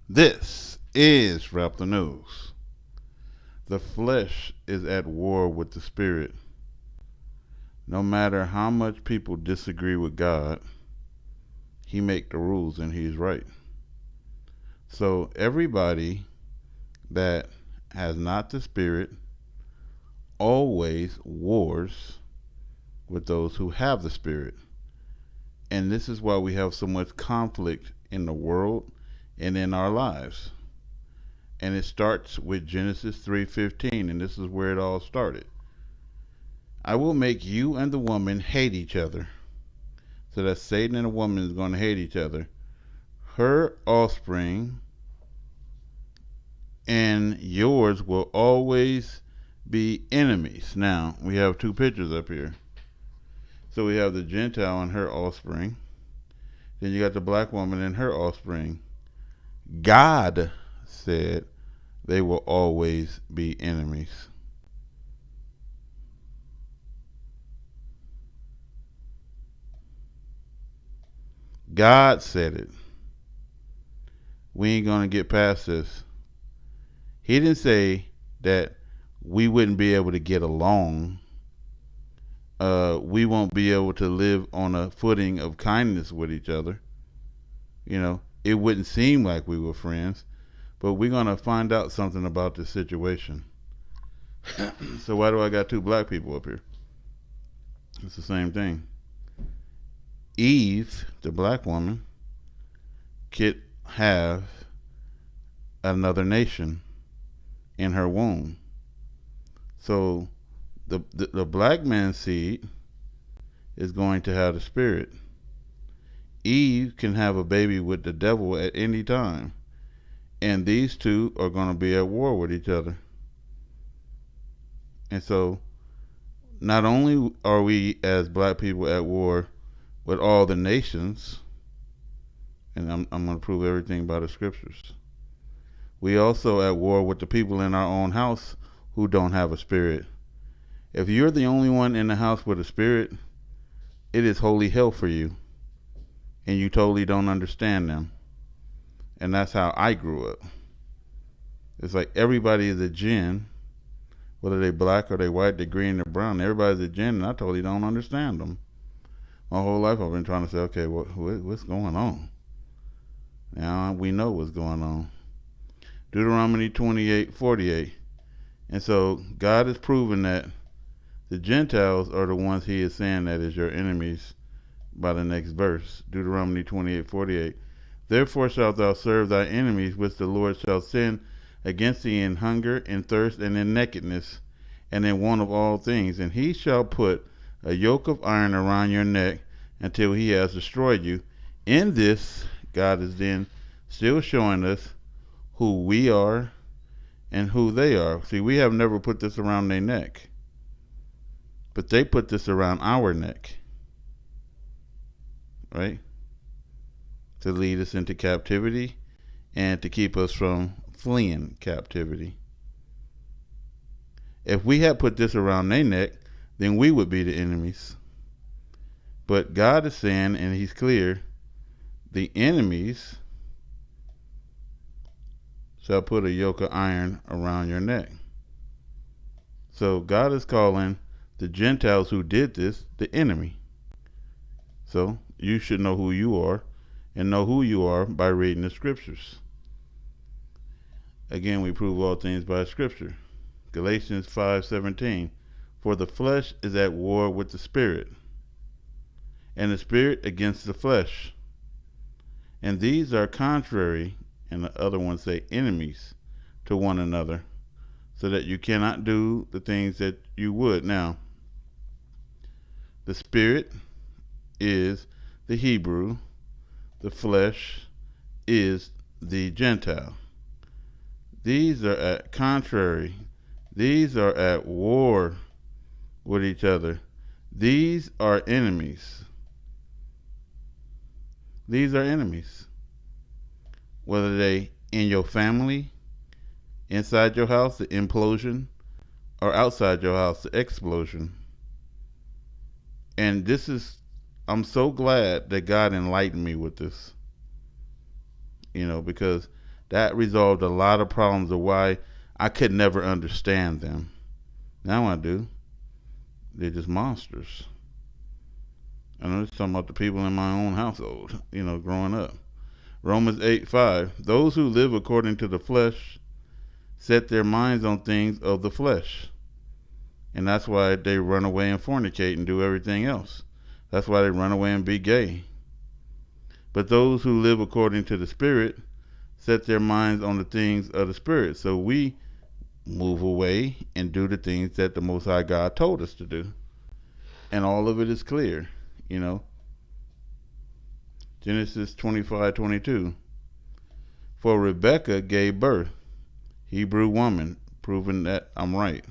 This is Rap the News. The flesh is at war with the spirit. No matter how much people disagree with God, He make the rules and He's right. So everybody that has not the spirit always wars with those who have the spirit. And this is why we have so much conflict in the world and in our lives. And it starts with Genesis 3:15, and this is where it all started. I will make you and the woman hate each other. So that Satan and the woman is going to hate each other. Her offspring and yours will always be enemies. Now, we have two pictures up here. So we have the Gentile and her offspring. Then you got the black woman and her offspring. God said they will always be enemies. God said it. We ain't going to get past this. He didn't say that we wouldn't be able to get along. We won't be able to live on a footing of kindness with each other. You know, it wouldn't seem like we were friends, but we're going to find out something about this situation. So why do I got two black people up here? It's the same thing. Eve, the black woman, could have another nation in her womb. So the black man's seed is going to have the spirit. Eve can have a baby with the devil at any time. And these two are going to be at war with each other. And so not only are we as black people at war with all the nations, and I'm going to prove everything by the scriptures, we also at war with the people in our own house who don't have a spirit. If you're the only one in the house with a spirit, it is holy hell for you. And you totally don't understand them. And that's how I grew up. It's like everybody is a jinn, whether they black or they white, they green or brown. Everybody's a jinn, and I totally don't understand them. My whole life I've been trying to say, okay, what's going on? Now we know what's going on. Deuteronomy 28:48. And so God has proven that the Gentiles are the ones He is saying that is your enemies by the next verse. Deuteronomy 28:48. Therefore shalt thou serve thy enemies, which the Lord shall send against thee in hunger, in thirst, and in nakedness, and in want of all things. And He shall put a yoke of iron around your neck until He has destroyed you. In this, God is then still showing us who we are and who they are. See, we have never put this around their neck, but they put this around our neck, right? To lead us into captivity and to keep us from fleeing captivity. If we had put this around their neck, then we would be the enemies. But God is saying, and He's clear, the enemies shall put a yoke of iron around your neck. So God is calling the Gentiles who did this the enemy. So you should know who you are, and know who you are by reading the scriptures. Again, we prove all things by scripture. Galatians 5:17. For the flesh is at war with the spirit, and the spirit against the flesh. And these are contrary, and the other ones say enemies, to one another, so that you cannot do the things that you would. Now, the spirit is the Hebrew, the flesh is the Gentile. These are at contrary. These are at war with each other. These are enemies. These are enemies. Whether they in your family, inside your house, the implosion, or outside your house, the explosion. And this is, I'm so glad that God enlightened me with this. Because That resolved a lot of problems of why I could never understand them. Now I do. They're just monsters. I'm just talking about the people in my own household, growing up. Romans 8:5. Those who live according to the flesh set their minds on things of the flesh. And that's why they run away and fornicate and do everything else. That's why they run away and be gay. But those who live according to the Spirit set their minds on the things of the Spirit. So we move away and do the things that the Most High God told us to do. And all of it is clear, Genesis 25:22. For Rebekah gave birth, Hebrew woman, proving that I'm right.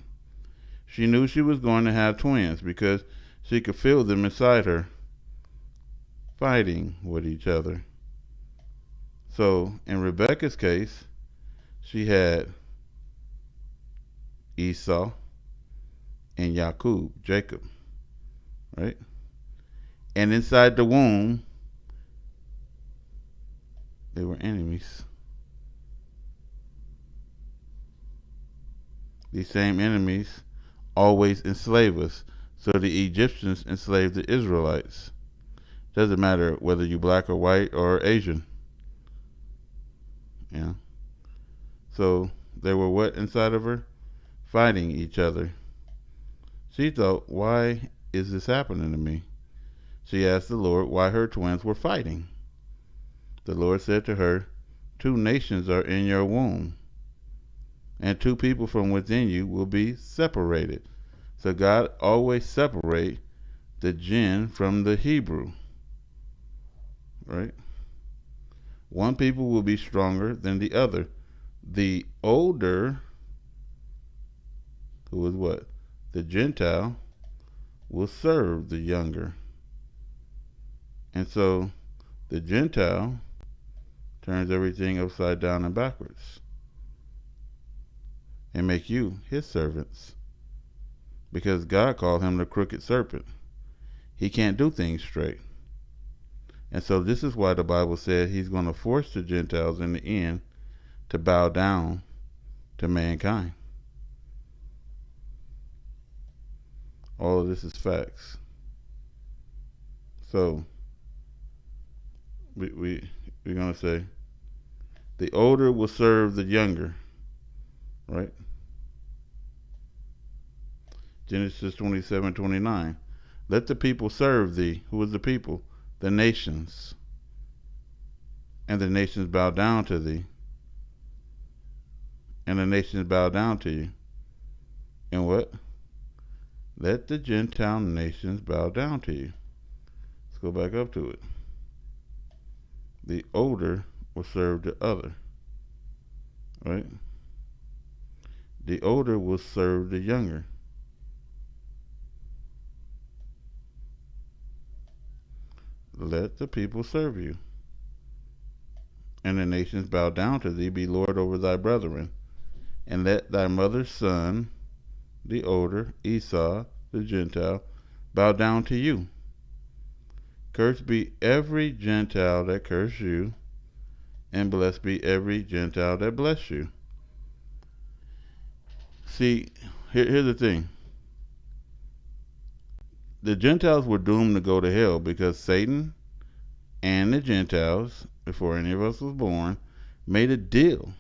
She knew she was going to have twins because she could feel them inside her fighting with each other. So in Rebekah's case, she had Esau and Jacob, right? And inside the womb, they were enemies. These same enemies always enslave us. So the Egyptians enslaved the Israelites. Doesn't matter whether you're black or white or Asian. Yeah. So they were what inside of her? Fighting each other. She thought, why is this happening to me? She asked the Lord why her twins were fighting. The Lord said to her, 2 nations are in your womb, and 2 people from within you will be separated. So God always separates the Gen from the Hebrew, right? One people will be stronger than the other. The older, who is what? The Gentile, will serve the younger. And so the Gentile turns everything upside down and backwards and make you his servants. Because God called him the crooked serpent. He can't do things straight. And so this is why the Bible said he's going to force the Gentiles in the end to bow down to mankind. All of this is facts. So we're going to say the older will serve the younger, right? Genesis 27:29. Let the people serve thee. Who is the people? The nations. And the nations bow down to thee. And the nations bow down to you. And what? Let the Gentile nations bow down to you. Let's go back up to it. The older will serve the other. Right? The older will serve the younger. Let the people serve you. And the nations bow down to thee, be Lord over thy brethren. And let thy mother's son, the older, Esau, the Gentile, bow down to you. Cursed be every Gentile that curse you, and blessed be every Gentile that bless you. See, here's the thing. The Gentiles were doomed to go to hell because Satan and the Gentiles, before any of us was born, made a deal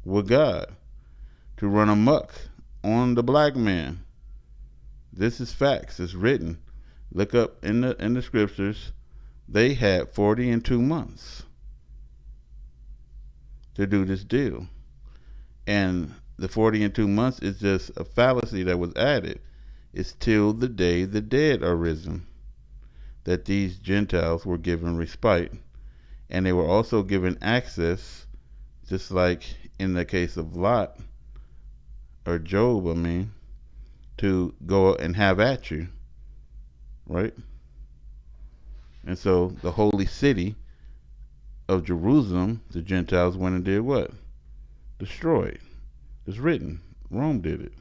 with God to run amok on the black man. This is facts. It's written. Look up in the scriptures. They had 42 months to do this deal. And the 42 months is just a fallacy that was added. It's till the day the dead are risen that these Gentiles were given respite. And they were also given access, just like in the case of Lot, or Job, to go and have at you, right? And so the holy city of Jerusalem, the Gentiles went and did what? Destroyed. It's written. Rome did it.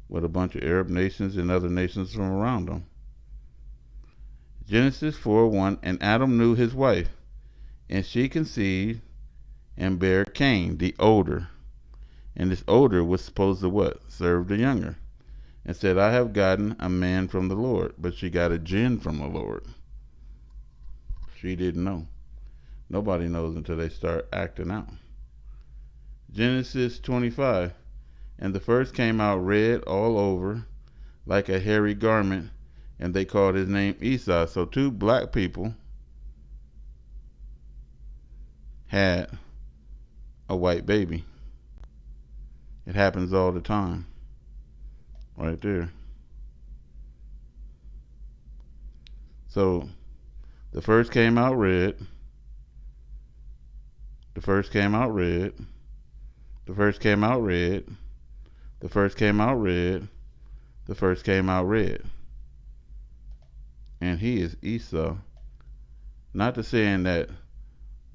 With a bunch of Arab nations and other nations from around them. Genesis 4:1, and Adam knew his wife, And she conceived and bare Cain, the older. And this older was supposed to what? Serve the younger. And said, I have gotten a man from the Lord. But she got a jinn from the Lord. She didn't know. Nobody knows until they start acting out. Genesis 25. And the first came out red all over, like a hairy garment, and they called his name Esau. So two black people had a white baby. It happens all the time. Right there. So the first came out red. The first came out red. The first came out red. The first came out red. The first came out red. And he is Esau. Not to saying that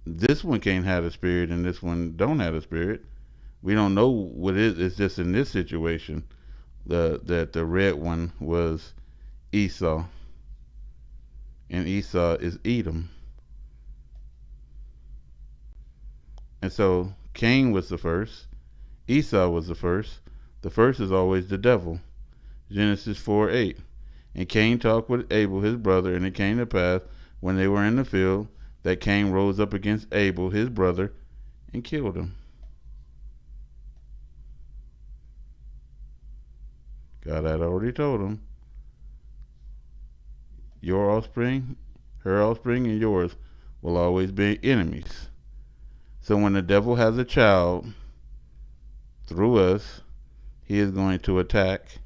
this one can't have a spirit and this one don't have a spirit. We don't know what it is. It's just in this situation that the red one was Esau. And Esau is Edom. And so Cain was the first. Esau was the first. The first is always the devil. Genesis 4:8. And Cain talked with Abel his brother, and it came to pass when they were in the field that Cain rose up against Abel his brother and killed him. God had already told him, your offspring, her offspring, and yours will always be enemies. So when the devil has a child through us, he is going to attack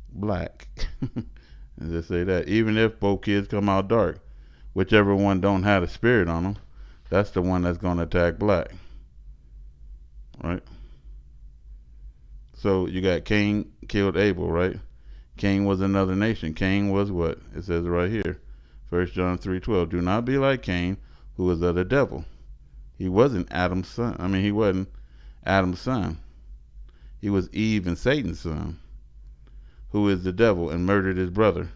black. And just say that. Even if both kids come out dark, whichever one don't have a spirit on them, that's the one that's going to attack black. Right? So you got Cain killed Abel, right? Cain was another nation. Cain was what? It says right here. 1 John 3:12. Do not be like Cain, who was of the devil. He wasn't Adam's son. He wasn't Adam's son. He was Eve and Satan's son, who is the devil, and murdered his brother.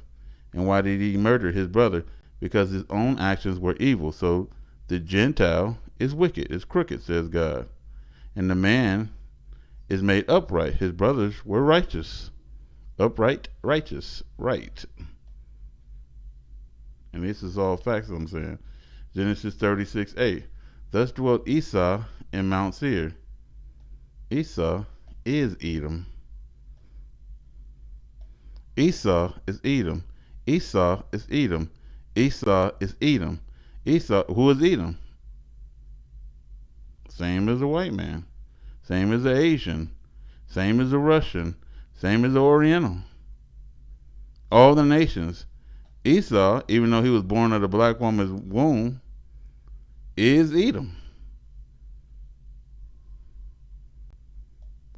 And why did he murder his brother? Because his own actions were evil. So the Gentile is wicked, is crooked, says God. And the man is made upright. His brothers were righteous. Upright, righteous, right. And this is all facts I'm saying. Genesis 36:8. Thus dwelt Esau in Mount Seir. Esau is Edom. Esau is Edom. Esau is Edom. Esau is Edom. Esau, who is Edom? Same as a white man. Same as an Asian. Same as a Russian. Same as the Oriental. All the nations. Esau, even though he was born of a black woman's womb, is Edom.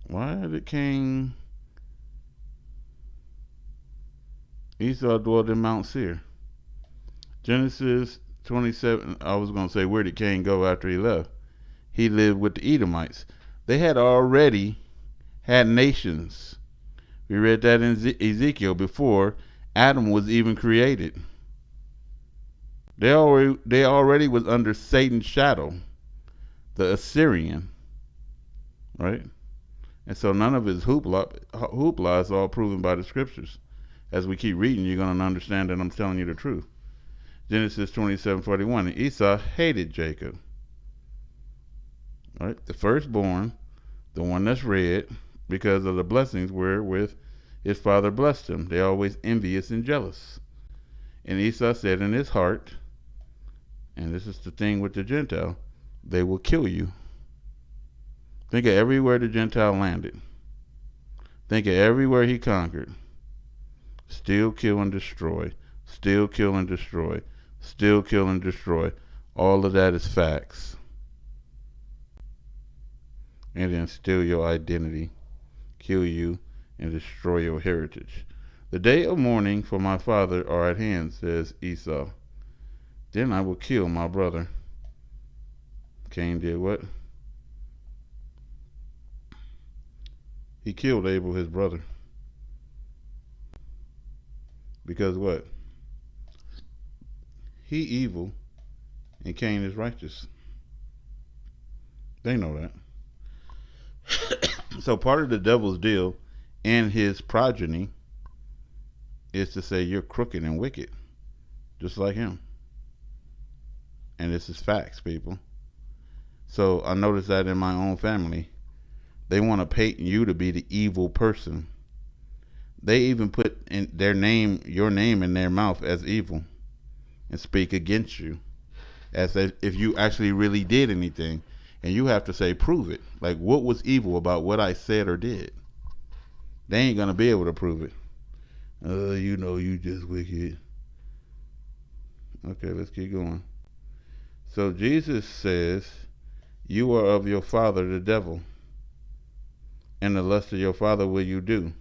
Why did Cain? Esau dwelt in Mount Seir. Genesis 27. I was going to say, where did Cain go after he left? He lived with the Edomites. They had already had nations. We read that in Ezekiel before Adam was even created. They already was under Satan's shadow, the Assyrian, right? And so none of his hoopla is all proven by the scriptures. As we keep reading, you're going to understand that I'm telling you the truth. Genesis 27:41. And Esau hated Jacob. Right? The firstborn, the one that's red, because of the blessings wherewith his father blessed him. They're always envious and jealous. And Esau said in his heart, and this is the thing with the Gentile, they will kill you. Think of everywhere the Gentile landed. Think of everywhere he conquered. Still kill and destroy. Still kill and destroy. Still kill and destroy. All of that is facts. And then steal your identity, kill you, and destroy your heritage. The day of mourning for my father are at hand, says Esau. Then I will kill my brother. Cain did what? He killed Abel, his brother. Because what? He evil and Cain is righteous. They know that. So part of the devil's deal and his progeny is to say you're crooked and wicked, just like him. And this is facts, people. So I noticed that in my own family. They want to paint you to be the evil person. They even put in their name, your name, in their mouth as evil and speak against you as if you actually really did anything. And you have to say, prove it. Like, what was evil about what I said or did? They ain't going to be able to prove it. You know, you just wicked. Okay, let's keep going. So Jesus says, you are of your father, the devil, and the lust of your father will you do.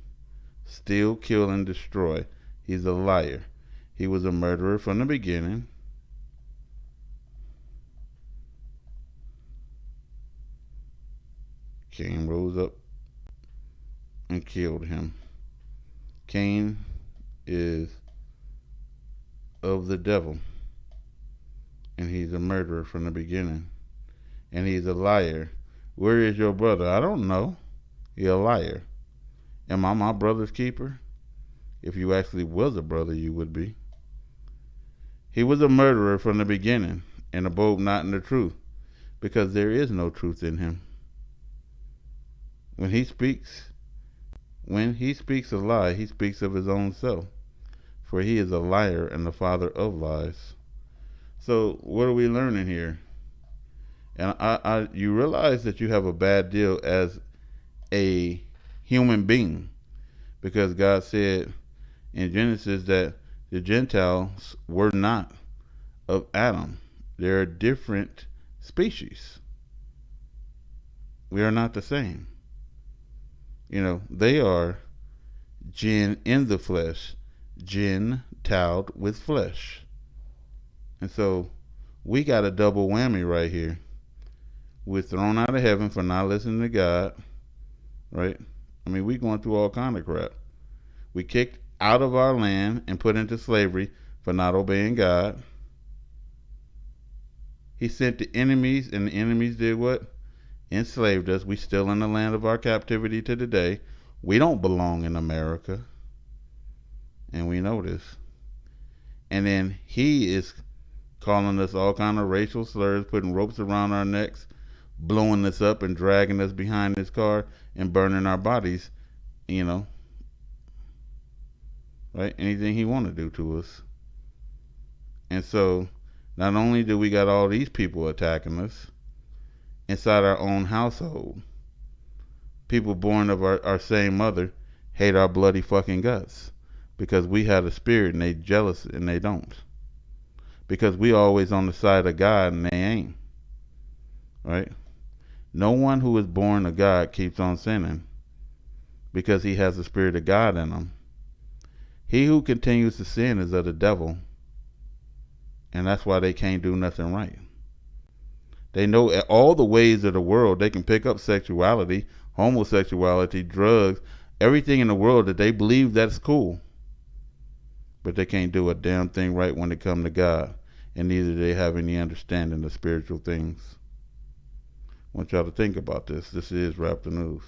Steal, kill, and destroy. He's a liar. He was a murderer from the beginning. Cain rose up and killed him. Cain is of the devil, and he's a murderer from the beginning, and he's a liar. Where is your brother? I don't know. You're a liar. Am I my brother's keeper? If you actually was a brother, you would be. He was a murderer from the beginning, and abode not in the truth, because there is no truth in him. When he speaks a lie, he speaks of his own self, for he is a liar and the father of lies. So what are we learning here? And you realize that you have a bad deal as a human being, because God said in Genesis that the Gentiles were not of Adam. They're a different species. We are not the same. You know, they are jinn in the flesh, gentiled with flesh. And so we got a double whammy right here. We're thrown out of heaven for not listening to God, right? I mean, we're going through all kind of crap. We kicked out of our land and put into slavery for not obeying God. He sent the enemies, and the enemies did what? Enslaved us. We still in the land of our captivity to today. We don't belong in America, and we know this. And then he is calling us all kind of racial slurs, putting ropes around our necks, blowing us up and dragging us behind his car and burning our bodies, you know, right? Anything he want to do to us. And so not only do we got all these people attacking us inside our own household, people born of our same mother hate our bloody fucking guts because we had a spirit and they jealous and they don't, because we always on the side of God and they ain't, right? No one who is born of God keeps on sinning because he has the spirit of God in him. He who continues to sin is of the devil, and that's why they can't do nothing right. They know all the ways of the world. They can pick up sexuality, homosexuality, drugs, everything in the world that they believe that's cool. But they can't do a damn thing right when it comes to God, and neither do they have any understanding of spiritual things. I want y'all to think about this. This is Rap the News.